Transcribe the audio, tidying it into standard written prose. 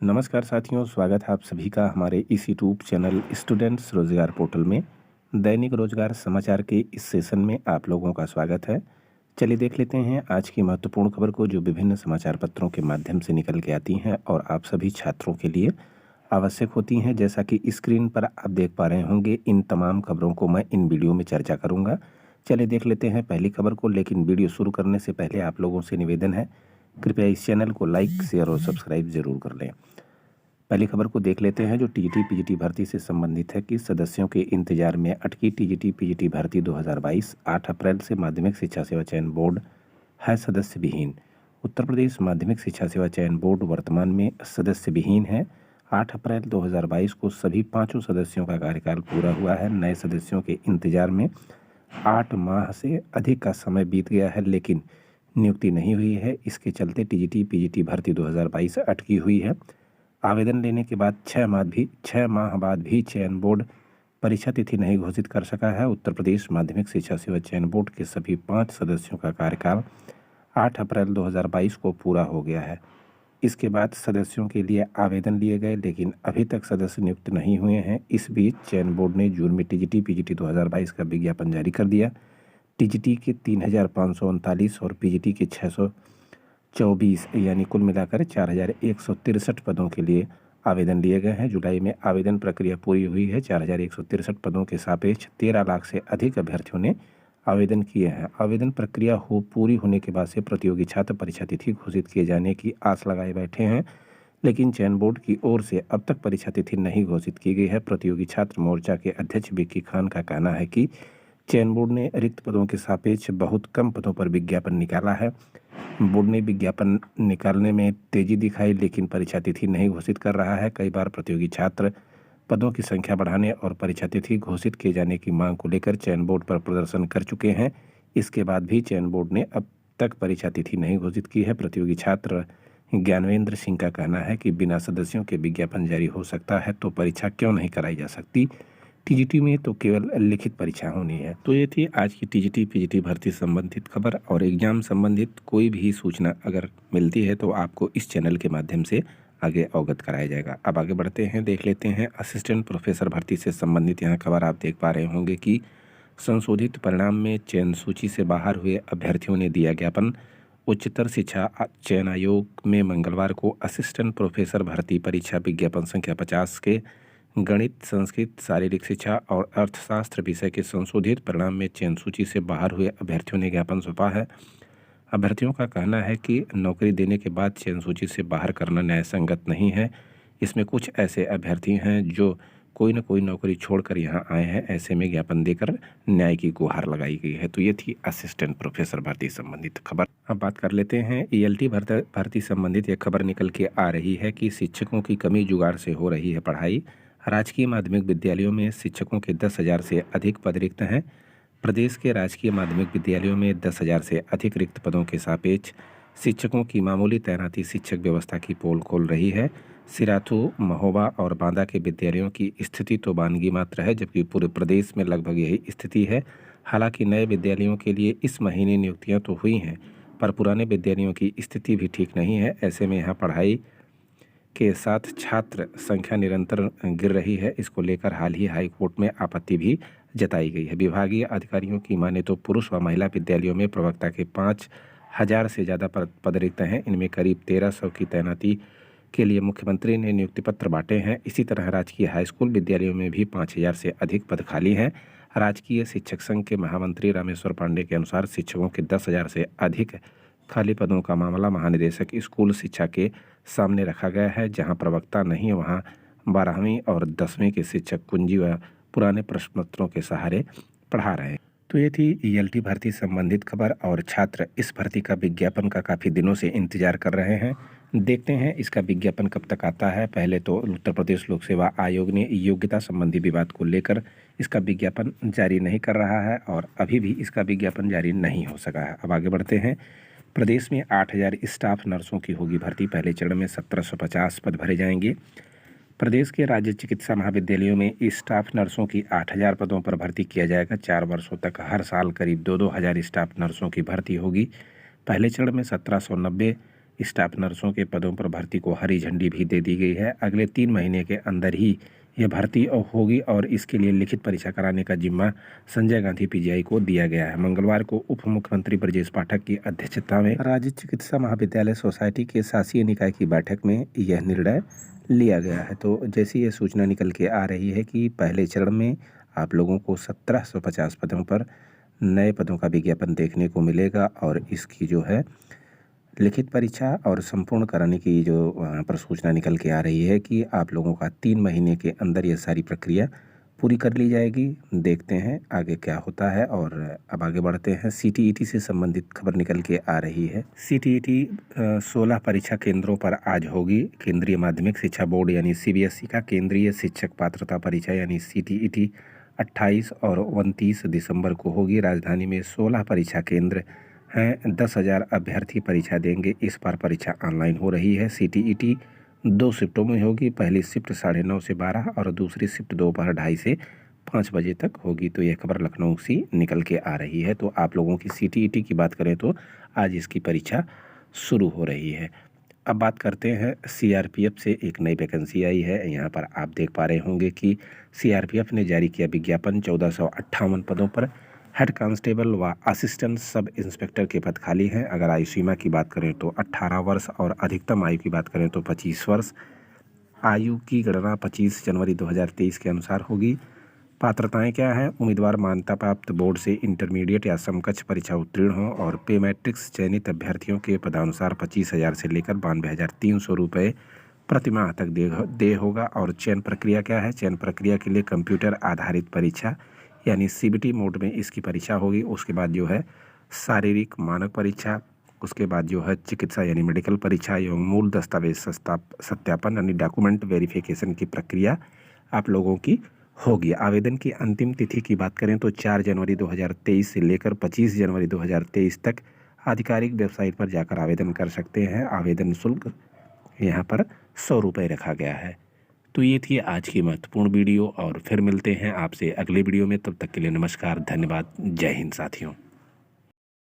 नमस्कार साथियों, स्वागत है आप सभी का हमारे इस यूट्यूब चैनल स्टूडेंट्स रोजगार पोर्टल में। दैनिक रोजगार समाचार के इस सेशन में आप लोगों का स्वागत है। चलिए देख लेते हैं आज की महत्वपूर्ण खबर को, जो विभिन्न समाचार पत्रों के माध्यम से निकल के आती हैं और आप सभी छात्रों के लिए आवश्यक होती हैं। जैसा कि स्क्रीन पर आप देख पा रहे होंगे, इन तमाम खबरों को मैं इन वीडियो में चर्चा करूँगा। चलिए देख लेते हैं पहली खबर को, लेकिन वीडियो शुरू करने से पहले आप लोगों से निवेदन है, कृपया इस चैनल को लाइक, शेयर और सब्सक्राइब जरूर कर लें। पहली खबर को देख लेते हैं, जो टीजीटी पीजीटी भर्ती से संबंधित है कि सदस्यों के इंतजार में अटकी टीजीटी पीजीटी भर्ती 2022 8 अप्रैल से माध्यमिक शिक्षा सेवा चयन बोर्ड है सदस्य विहीन। उत्तर प्रदेश माध्यमिक शिक्षा सेवा चयन बोर्ड वर्तमान में सदस्य विहीन है। 8 अप्रैल 2022 को सभी पांचों सदस्यों का कार्यकाल पूरा हुआ है। नए सदस्यों के इंतजार में 8 माह से अधिक का समय बीत गया है, लेकिन नियुक्ति नहीं हुई है। इसके चलते टीजीटी पीजीटी भर्ती 2022 अटकी हुई है। आवेदन लेने के बाद 6 माह बाद भी चयन बोर्ड परीक्षा तिथि नहीं घोषित कर सका है। उत्तर प्रदेश माध्यमिक शिक्षा सेवा चयन बोर्ड के सभी 5 सदस्यों का कार्यकाल 8 अप्रैल 2022 को पूरा हो गया है। इसके बाद सदस्यों के लिए आवेदन लिए गए, लेकिन अभी तक सदस्य नियुक्त नहीं हुए हैं। इस बीच चयन बोर्ड ने जून में टीजीटी पीजीटी 2022 का विज्ञापन जारी कर दिया। टीजीटी के 3539 और पीजीटी के 624 यानी कुल मिलाकर 4163 पदों के लिए आवेदन लिए गए हैं। जुलाई में आवेदन प्रक्रिया पूरी हुई है। 4163 पदों के सापेक्ष 13 लाख से अधिक अभ्यर्थियों ने आवेदन किए हैं। आवेदन प्रक्रिया पूरी होने के बाद से प्रतियोगी छात्र परीक्षा तिथि घोषित किए जाने की आस लगाए बैठे हैं, लेकिन चयन बोर्ड की ओर से अब तक परीक्षा तिथि नहीं घोषित की गई है। प्रतियोगी छात्र मोर्चा के अध्यक्ष विक्की खान का कहना है कि चयन बोर्ड ने रिक्त पदों के सापेक्ष बहुत कम पदों पर विज्ञापन निकाला है। बोर्ड ने विज्ञापन निकालने में तेजी दिखाई, लेकिन परीक्षा तिथि नहीं घोषित कर रहा है। कई बार प्रतियोगी छात्र पदों की संख्या बढ़ाने और परीक्षा तिथि घोषित किए जाने की मांग को लेकर चयन बोर्ड पर प्रदर्शन कर चुके हैं। इसके बाद भी चयन बोर्ड ने अब तक परीक्षा तिथि नहीं घोषित की है। प्रतियोगी छात्र ज्ञानवेंद्र सिंह का कहना है कि बिना सदस्यों के विज्ञापन जारी हो सकता है तो परीक्षा क्यों नहीं कराई जा सकती। टीजीटी में तो केवल लिखित परीक्षा होनी है। तो ये थी आज की टीजीटी पीजीटी भर्ती संबंधित खबर, और एग्जाम संबंधित कोई भी सूचना अगर मिलती है तो आपको इस चैनल के माध्यम से आगे अवगत कराया जाएगा। अब आगे बढ़ते हैं, देख लेते हैं असिस्टेंट प्रोफेसर भर्ती से संबंधित यहाँ खबर आप देख पा रहे होंगे कि संशोधित परिणाम में चयन सूची से बाहर हुए अभ्यर्थियों ने दिया ज्ञापन। उच्चतर शिक्षा चयन आयोग में मंगलवार को असिस्टेंट प्रोफेसर भर्ती परीक्षा विज्ञापन संख्या 50 के गणित, संस्कृत, शारीरिक शिक्षा और अर्थशास्त्र विषय के संशोधित परिणाम में चयन सूची से बाहर हुए अभ्यर्थियों ने ज्ञापन सौंपा है। अभ्यर्थियों का कहना है कि नौकरी देने के बाद चयन सूची से बाहर करना न्यायसंगत नहीं है। इसमें कुछ ऐसे अभ्यर्थी हैं जो कोई न कोई नौकरी छोड़कर यहाँ आए हैं। ऐसे में ज्ञापन देकर न्याय की गुहार लगाई गई है। तो ये थी असिस्टेंट प्रोफेसर भर्ती संबंधित खबर। अब बात कर लेते हैं ईएलटी भर्ती संबंधित। यह खबर निकल के आ रही है कि शिक्षकों की कमी जुगाड़ से हो रही है पढ़ाई। राजकीय माध्यमिक विद्यालयों में शिक्षकों के 10,000 से अधिक पद रिक्त हैं। प्रदेश के राजकीय माध्यमिक विद्यालयों में 10,000 से अधिक रिक्त पदों के सापेक्ष शिक्षकों की मामूली तैनाती शिक्षक व्यवस्था की पोल खोल रही है। सिराथू, महोबा और बांदा के विद्यालयों की स्थिति तो वानगी मात्र है, जबकि पूरे प्रदेश में लगभग यही स्थिति है। हालांकि नए विद्यालयों के लिए इस महीने नियुक्तियां तो हुई हैं, पर पुराने विद्यालयों की स्थिति भी ठीक नहीं है। ऐसे में यहाँ पढ़ाई के साथ छात्र संख्या निरंतर गिर रही है। इसको लेकर हाल ही हाई कोर्ट में आपत्ति भी जताई गई है। विभागीय अधिकारियों की माने तो पुरुष व महिला विद्यालयों में प्रवक्ता के 5,000 से ज़्यादा पद रिक्त हैं। इनमें करीब 1,300 की तैनाती के लिए मुख्यमंत्री ने नियुक्ति पत्र बांटे हैं। इसी तरह राजकीय हाईस्कूल विद्यालयों में भी 5,000 से अधिक पद खाली हैं। राजकीय शिक्षक संघ के महामंत्री रामेश्वर पांडे के अनुसार शिक्षकों के 10,000 से अधिक खाली पदों का मामला महानिदेशक स्कूल शिक्षा के सामने रखा गया है। जहां प्रवक्ता नहीं, वहां 12वीं और 10वीं के शिक्षक कुंजी व पुराने प्रश्न पत्रों के सहारे पढ़ा रहे हैं। तो ये थी ईएलटी भर्ती संबंधित खबर, और छात्र इस भर्ती का विज्ञापन का काफ़ी दिनों से इंतजार कर रहे हैं। देखते हैं इसका विज्ञापन कब तक आता है। पहले तो उत्तर प्रदेश लोक सेवा आयोग ने योग्यता संबंधी विवाद को लेकर इसका विज्ञापन जारी नहीं कर रहा है, और अभी भी इसका विज्ञापन जारी नहीं हो सका है। अब आगे बढ़ते हैं। प्रदेश में 8,000 स्टाफ नर्सों की होगी भर्ती। पहले चरण में 1,750 पद भरे जाएंगे। प्रदेश के राज्य चिकित्सा महाविद्यालयों में स्टाफ नर्सों की 8,000 पदों पर भर्ती किया जाएगा। 4 वर्षों तक हर साल करीब 2-2 हज़ार स्टाफ नर्सों की भर्ती होगी। पहले चरण में 1,790 स्टाफ नर्सों के पदों पर भर्ती को हरी झंडी भी दे दी गई है। अगले 3 महीने के अंदर ही यह भर्ती होगी और इसके लिए लिखित परीक्षा कराने का जिम्मा संजय गांधी पीजीआई को दिया गया है। मंगलवार को उप मुख्यमंत्री ब्रजेश पाठक की अध्यक्षता में राज्य चिकित्सा महाविद्यालय सोसाइटी के शासीय निकाय की बैठक में यह निर्णय लिया गया है। तो जैसी ये सूचना निकल के आ रही है कि पहले चरण में आप लोगों को 1750 पदों पर नए पदों का विज्ञापन देखने को मिलेगा और इसकी जो है लिखित परीक्षा और संपूर्ण कराने की जो वहाँ पर सूचना निकल के आ रही है कि आप लोगों का 3 महीने के अंदर ये सारी प्रक्रिया पूरी कर ली जाएगी। देखते हैं आगे क्या होता है और अब आगे बढ़ते हैं। CTET से संबंधित खबर निकल के आ रही है। CTET 16 परीक्षा केंद्रों पर आज होगी। केंद्रीय माध्यमिक शिक्षा बोर्ड यानी CBSE का केंद्रीय शिक्षक पात्रता परीक्षा यानी CTET 28 और 29 दिसंबर को होगी। राजधानी में 16 परीक्षा केंद्र हैं। 10,000 अभ्यर्थी परीक्षा देंगे। इस बार परीक्षा ऑनलाइन हो रही है। CTET 2 शिफ्टों में होगी। पहली शिफ्ट 9:30 से 12 और दूसरी शिफ्ट दोपहर 2:30 से 5 बजे तक होगी। तो यह खबर लखनऊ से निकल के आ रही है। तो आप लोगों की CTET की बात करें तो आज इसकी परीक्षा शुरू हो रही है। अब बात करते हैं CRPF से एक नई वैकेंसी आई है। यहाँ पर आप देख पा रहे होंगे कि CRPF ने जारी किया विज्ञापन। 1458 पदों पर हेड कांस्टेबल व असिस्टेंट सब इंस्पेक्टर के पद खाली हैं। अगर आयु सीमा की बात करें तो 18 वर्ष और अधिकतम आयु की बात करें तो 25 वर्ष। आयु की गणना 25 जनवरी 2023 के अनुसार होगी। पात्रताएं क्या हैं? उम्मीदवार मान्यता प्राप्त बोर्ड से इंटरमीडिएट या समकक्ष परीक्षा उत्तीर्ण हो और पे मैट्रिक्स चयनित अभ्यर्थियों के पदानुसार 25,000 से लेकर 92,300 रुपये प्रतिमाह तक दे होगा। और चयन प्रक्रिया क्या है? चयन प्रक्रिया के लिए कंप्यूटर आधारित परीक्षा यानी CBT मोड में इसकी परीक्षा होगी। उसके बाद जो है शारीरिक मानक परीक्षा, उसके बाद जो है चिकित्सा यानी मेडिकल परीक्षा एवं मूल दस्तावेज सत्यापन यानी डॉक्यूमेंट वेरिफिकेशन की प्रक्रिया आप लोगों की होगी। आवेदन की अंतिम तिथि की बात करें तो 4 जनवरी 2023 से लेकर 25 जनवरी 2023 तक आधिकारिक वेबसाइट पर जाकर आवेदन कर सकते हैं। आवेदन शुल्क यहाँ पर 100 रुपये रखा गया है। तो ये थी आज की महत्वपूर्ण वीडियो और फिर मिलते हैं आपसे अगले वीडियो में। तब तक के लिए नमस्कार, धन्यवाद, जय हिंद साथियों।